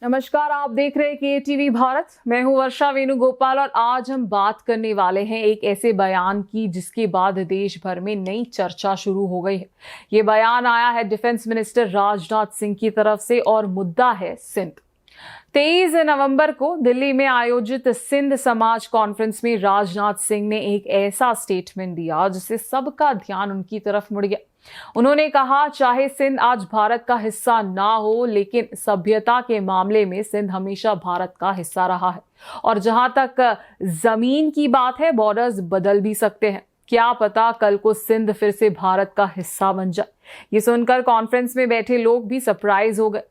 नमस्कार, आप देख रहे हैं के भारत। मैं हूं वर्षा वेणुगोपाल और आज हम बात करने वाले हैं एक ऐसे बयान की जिसके बाद देश भर में नई चर्चा शुरू हो गई है। ये बयान आया है डिफेंस मिनिस्टर राजनाथ सिंह की तरफ से और मुद्दा है सिंध। 23 नवंबर को दिल्ली में आयोजित सिंध समाज कॉन्फ्रेंस में राजनाथ सिंह ने एक ऐसा स्टेटमेंट दिया जिससे सबका ध्यान उनकी तरफ मुड़ गया। उन्होंने कहा, चाहे सिंध आज भारत का हिस्सा ना हो, लेकिन सभ्यता के मामले में सिंध हमेशा भारत का हिस्सा रहा है और जहां तक जमीन की बात है, बॉर्डर्स बदल भी सकते हैं। क्या पता कल को सिंध फिर से भारत का हिस्सा बन जाए। ये सुनकर कॉन्फ्रेंस में बैठे लोग भी सरप्राइज हो गए।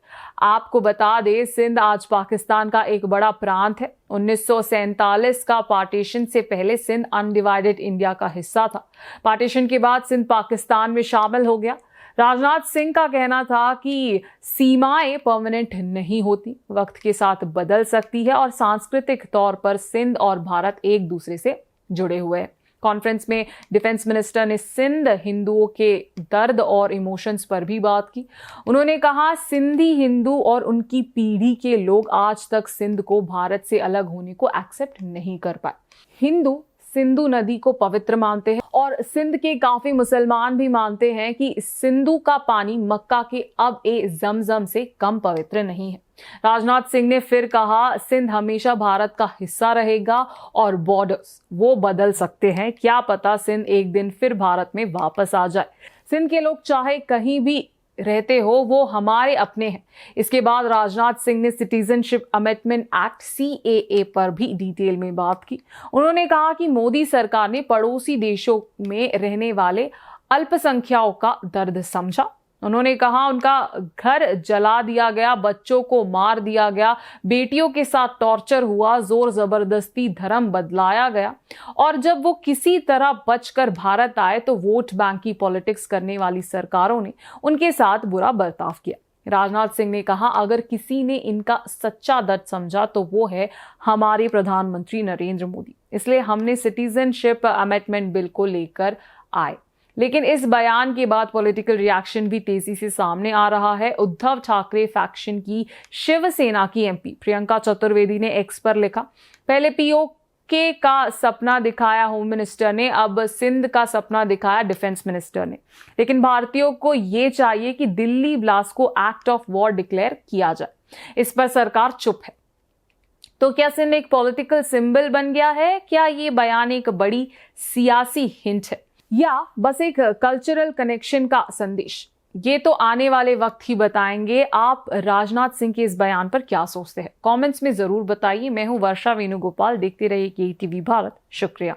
आपको बता दें, सिंध आज पाकिस्तान का एक बड़ा प्रांत है। 1947 का पार्टीशन से पहले सिंध अनडिवाइडेड इंडिया का हिस्सा था। पार्टीशन के बाद सिंध पाकिस्तान में शामिल हो गया। राजनाथ सिंह का कहना था कि सीमाएं परमानेंट नहीं होती, वक्त के साथ बदल सकती है और सांस्कृतिक तौर पर सिंध और भारत एक दूसरे से जुड़े हुए हैं। कॉन्फ्रेंस में डिफेंस मिनिस्टर ने सिंध हिंदुओं के दर्द और इमोशंस पर भी बात की। उन्होंने कहा, सिंधी हिंदू और उनकी पीढ़ी के लोग आज तक सिंध को भारत से अलग होने को एक्सेप्ट नहीं कर पाए। हिंदू सिंधु नदी को पवित्र मानते हैं और सिंध के काफी मुसलमान भी मानते हैं कि सिंधु का पानी मक्का के अब ए जमजम से कम पवित्र नहीं है। राजनाथ सिंह ने फिर कहा, सिंध हमेशा भारत का हिस्सा रहेगा और बॉर्डर्स वो बदल सकते हैं। क्या पता सिंध एक दिन फिर भारत में वापस आ जाए। सिंध के लोग चाहे कहीं भी रहते हो, वो हमारे अपने हैं। इसके बाद राजनाथ सिंह ने सिटीजनशिप अमेंडमेंट एक्ट CAA पर भी डिटेल में बात की। उन्होंने कहा कि मोदी सरकार ने पड़ोसी देशों में रहने वाले अल्पसंख्यकों का दर्द समझा। उन्होंने कहा, उनका घर जला दिया गया, बच्चों को मार दिया गया, बेटियों के साथ टॉर्चर हुआ, जोर जबरदस्ती धर्म बदलाया गया और जब वो किसी तरह बचकर भारत आए तो वोट बैंक की पॉलिटिक्स करने वाली सरकारों ने उनके साथ बुरा बर्ताव किया। राजनाथ सिंह ने कहा, अगर किसी ने इनका सच्चा दर्द समझा तो वो है हमारे प्रधानमंत्री नरेंद्र मोदी। इसलिए हमने सिटीजनशिप अमेंडमेंट बिल को लेकर आए। लेकिन इस बयान के बाद पॉलिटिकल रिएक्शन भी तेजी से सामने आ रहा है। उद्धव ठाकरे फैक्शन की शिवसेना की MP प्रियंका चतुर्वेदी ने एक्स पर लिखा, पहले POK का सपना दिखाया होम मिनिस्टर ने, अब सिंध का सपना दिखाया डिफेंस मिनिस्टर ने। लेकिन भारतीयों को ये चाहिए कि दिल्ली ब्लास्ट को एक्ट ऑफ वॉर डिक्लेयर किया जाए। इस पर सरकार चुप है। तो क्या सिंध एक पॉलिटिकल सिंबल बन गया है? क्या ये बयान एक बड़ी सियासी हिंट है या बस एक कल्चरल कनेक्शन का संदेश? ये तो आने वाले वक्त ही बताएंगे। आप राजनाथ सिंह के इस बयान पर क्या सोचते हैं? कमेंट्स में जरूर बताइए। मैं हूं वर्षा वेणुगोपाल। देखते रहिए के भारत। शुक्रिया।